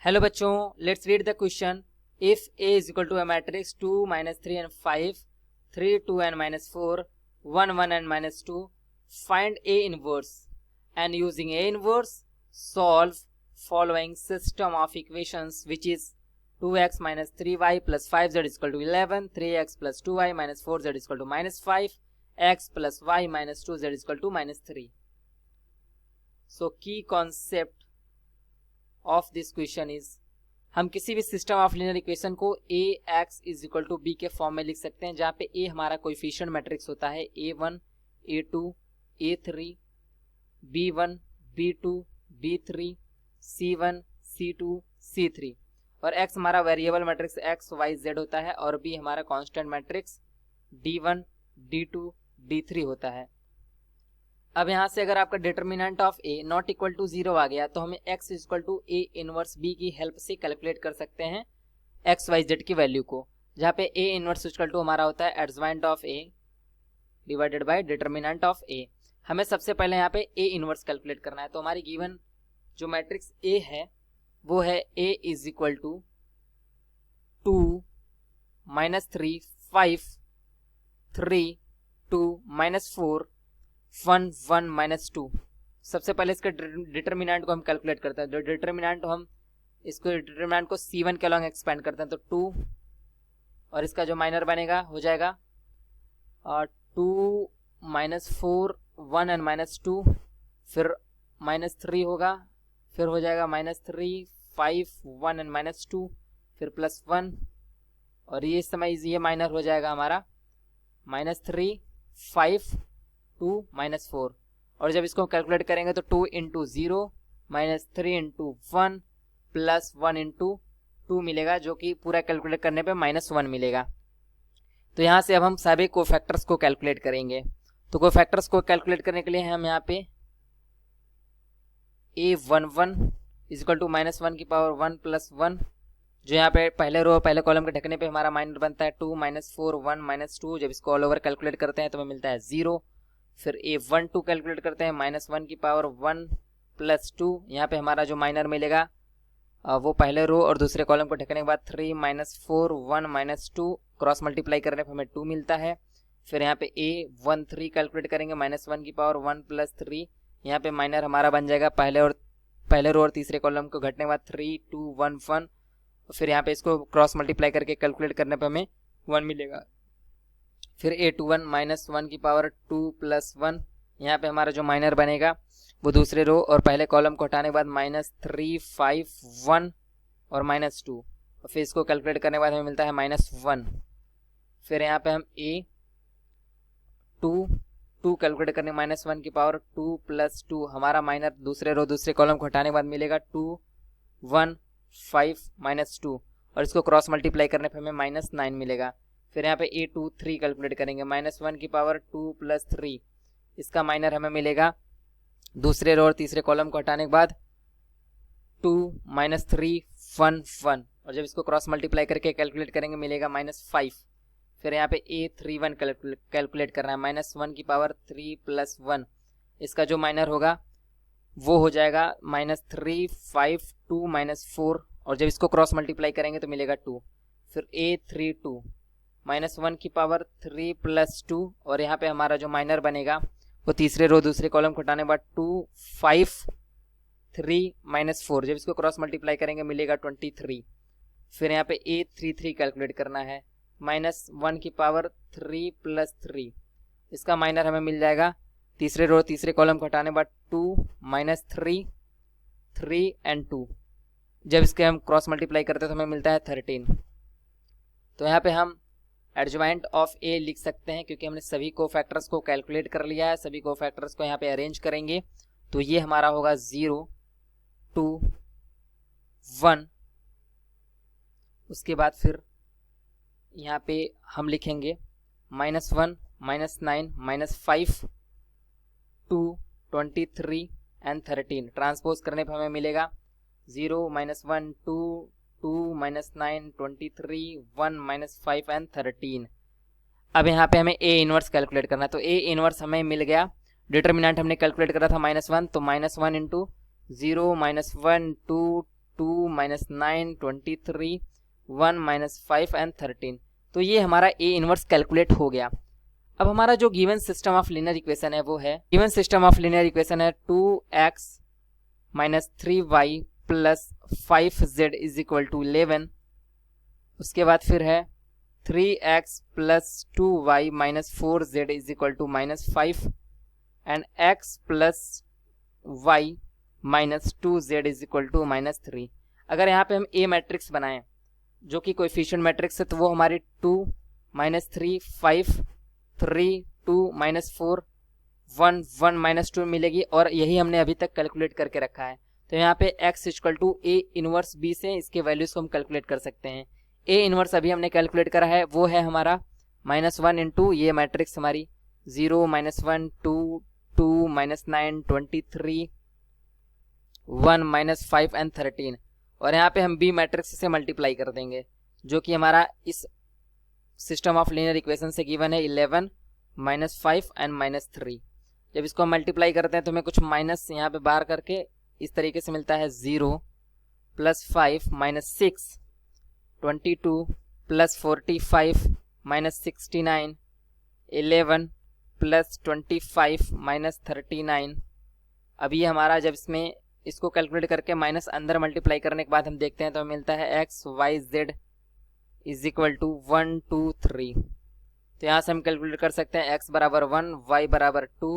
Hello बच्चों, let's read the question. If A is equal to a matrix 2 minus 3 and 5 3 2 and minus 4 1 1 and minus 2, find A inverse and using A inverse solve following system of equations, which is 2x minus 3y plus 5z is equal to 11, 3x plus 2y minus 4z is equal to minus 5, x plus y minus 2z is equal to minus 3. So key concept of this question is, हम किसी भी system of linear equation को A X is equal to B के form में लिख सकते हैं, जहाँ पे ए हमारा कोएफिशिएंट मैट्रिक्स होता है a1 a2 a3 b1 b2 b3 c1 c2 c3 और x हमारा variable matrix x y z होता है और b हमारा constant matrix d1 d2 d3 होता है. अब यहाँ से अगर आपका determinant of A not equal to 0 आ गया तो हमें x is equal to A inverse B की हेल्प से कैलकुलेट कर सकते हैं एक्स वाई जेड की वैल्यू को, जहाँ पे ए इनवर्स इक्वल टू हमारा होता है adjoint of A divided by determinant of A. हमें सबसे पहले यहाँ पे ए इनवर्स कैलकुलेट करना है. तो हमारी गिवन जो मैट्रिक्स ए है वो है ए इज इक्वल टू 2 -3 5 3 2 -4 1 1 -2. सबसे पहले इसके डिटर्मिनेंट को हम कैलकुलेट करते हैं. जो डिटर्मिनेंट हम इसको डिटर्मिनेंट को c1 के अलॉन्ग एक्सपेंड करते हैं तो 2 और इसका जो माइनर बनेगा हो जाएगा 2 -4 1 एंड -2, फिर -3 होगा, फिर हो जाएगा -3 5 1 एंड -2, फिर +1 और ये इस समय ये माइनर हो जाएगा हमारा -3 5 2 -4. और जब इसको कैलकुलेट करेंगे तो 2 इंटू 0 -3 इंटू 1 प्लस 1 इंटू 2 मिलेगा, जो कि पूरा कैलकुलेट करने पे -1 मिलेगा. तो यहाँ से अब हम सभी कोफैक्टर्स को कैलकुलेट करेंगे. तो कोफैक्टर्स को कैलकुलेट करने के लिए हम यहाँ पे a11 इज इक्वल टू -1 की पावर 1 + 1, जो यहाँ पे पहले रो पहले कॉलम के ढकने पे हमारा माइनर बनता है 2 -4 1 -2. जब इसको ऑल ओवर कैलकुलेट करते हैं तो हमें मिलता है 0. फिर a12 कैलकुलेट करते हैं -1 की पावर 1 + 2. यहाँ पे हमारा जो माइनर मिलेगा वो पहले रो और दूसरे कॉलम को ढकने के बाद 3 -4 1 -2 क्रॉस मल्टीप्लाई करने पे हमें 2 मिलता है. फिर यहाँ पे a13 कैलकुलेट करेंगे -1 की पावर 1 + 3. यहाँ पे माइनर हमारा बन जाएगा पहले रो और तीसरे कॉलम को घटने के बाद 3 2 1 1. फिर यहाँ पे इसको क्रॉस मल्टीप्लाई करके कैलकुलेट करने पे हमें 1 मिलेगा. फिर a21 -1 की पावर 2 + 1. यहाँ पे हमारा जो माइनर बनेगा वो दूसरे रो और पहले कॉलम को हटाने के बाद -3 5 1 और -2 और फिर इसको कैलकुलेट करने के बाद हमें मिलता है -1. फिर यहाँ पे हम a2 कैलकुलेट करने -1 की पावर 2 + 2. हमारा माइनर दूसरे रो दूसरे कॉलम को हटाने के बाद मिलेगा 2 1 5 -2 और इसको क्रॉस मल्टीप्लाई करने पे हमें -9 मिलेगा. फिर यहाँ पे a23 कैलकुलेट करेंगे -1 की पावर 2 + 3. इसका माइनर हमें मिलेगा दूसरे रो और तीसरे कॉलम को हटाने के बाद 2 -3 1 1 और जब इसको क्रॉस मल्टीप्लाई करके कैलकुलेट करेंगे मिलेगा -5. फिर यहाँ पे a31 कैलकुलेट करना है -1 की पावर 3 + 1. इसका जो माइनर होगा वो हो जाएगा -3 5 2 -4 और जब इसको क्रॉस मल्टीप्लाई करेंगे तो मिलेगा 2. फिर a32 -1 की पावर 3 + 2 और यहाँ पे हमारा जो माइनर बनेगा वो तीसरे रो दूसरे कॉलम को हटाने के बाद 2 5 3 -4 जब इसको क्रॉस मल्टीप्लाई करेंगे मिलेगा 23. फिर यहाँ पे a33 कैलकुलेट करना है -1 की पावर 3 + 3. इसका माइनर हमें मिल जाएगा तीसरे रो तीसरे कॉलम को हटाने के बाद 2 -3 3 एंड 2. जब इसके हम क्रॉस मल्टीप्लाई करते हैं तो हमें मिलता है 13. तो यहाँ पे हम एडजॉइंट ऑफ ए लिख सकते हैं क्योंकि हमने सभी कोफैक्टर्स को कैलकुलेट कर लिया है. सभी कोफैक्टर्स को यहाँ पे अरेंज करेंगे तो ये हमारा होगा 0 2 1. उसके बाद फिर यहाँ पे हम लिखेंगे -1 -9 -5 2 23 एंड 13. ट्रांसपोज करने पे हमें मिलेगा 0 -1 2 2 -9 23 1 -5 एंड 13. अब यहाँ पे हमें ए इनवर्स कैलकुलेट करना है. तो ए इनवर्स हमें मिल गया. डिटर्मिनेंट हमने कैलकुलेट करा था -1 तो -1 इंटू 0 -1 2 2 माइनस 9 23 1 माइनस 5 एंड 13। तो ये हमारा ए इनवर्स कैलकुलेट हो गया। अब हमारा जो given system of linear equation है वो है, given system of linear equation है 2x minus 3y plus 5z is equal to 11। उसके बाद फिर है 3x plus 2y minus 4z is equal to minus 5 and x plus y minus 2z is equal to minus 3। अगर यहाँ पे हम ए matrix बनाएं जो कि कोएफिशिएंट मैट्रिक्स है, तो वो हमारी 2 माइनस 3 5 3 2 माइनस 4 1 1 माइनस 2 मिलेगी, और यही हमने अभी तक कैलकुलेट करके रखा है। तो यहाँ पे x equal to A inverse B से इसके वैल्यूज को हम कैलकुलेट कर सकते हैं। ए इनवर्स अभी हमने कैलकुलेट करा है, वो है हमारा माइनस 1 इंटू ये मैट्रिक्स हमारी 0 माइनस 1 2 2 माइनस 9 23 1 माइनस 5 एंड 13, और यहाँ पे हम बी मैट्रिक्स से मल्टीप्लाई कर देंगे जो कि हमारा इस सिस्टम ऑफ लीनियर इक्वेशन से गिवन है 11 माइनस 5 एंड माइनस 3। जब इसको हम मल्टीप्लाई करते हैं तो हमें कुछ माइनस यहाँ पे बाहर करके इस तरीके से मिलता है 0 plus 5 minus 6 22 plus 45 minus 69 11 plus 25 minus 39। अभी हमारा जब इसमें इसको कैलकुलेट करके माइनस अंदर मल्टीप्लाई करने के बाद हम देखते हैं तो मिलता है X Y Z is equal to 1 2 3। तो यहाँ से हम कैलकुलेट कर सकते हैं x बराबर 1 y बराबर 2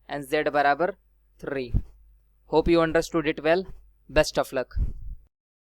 एंड z बराबर 3। Hope you understood it well. Best of luck.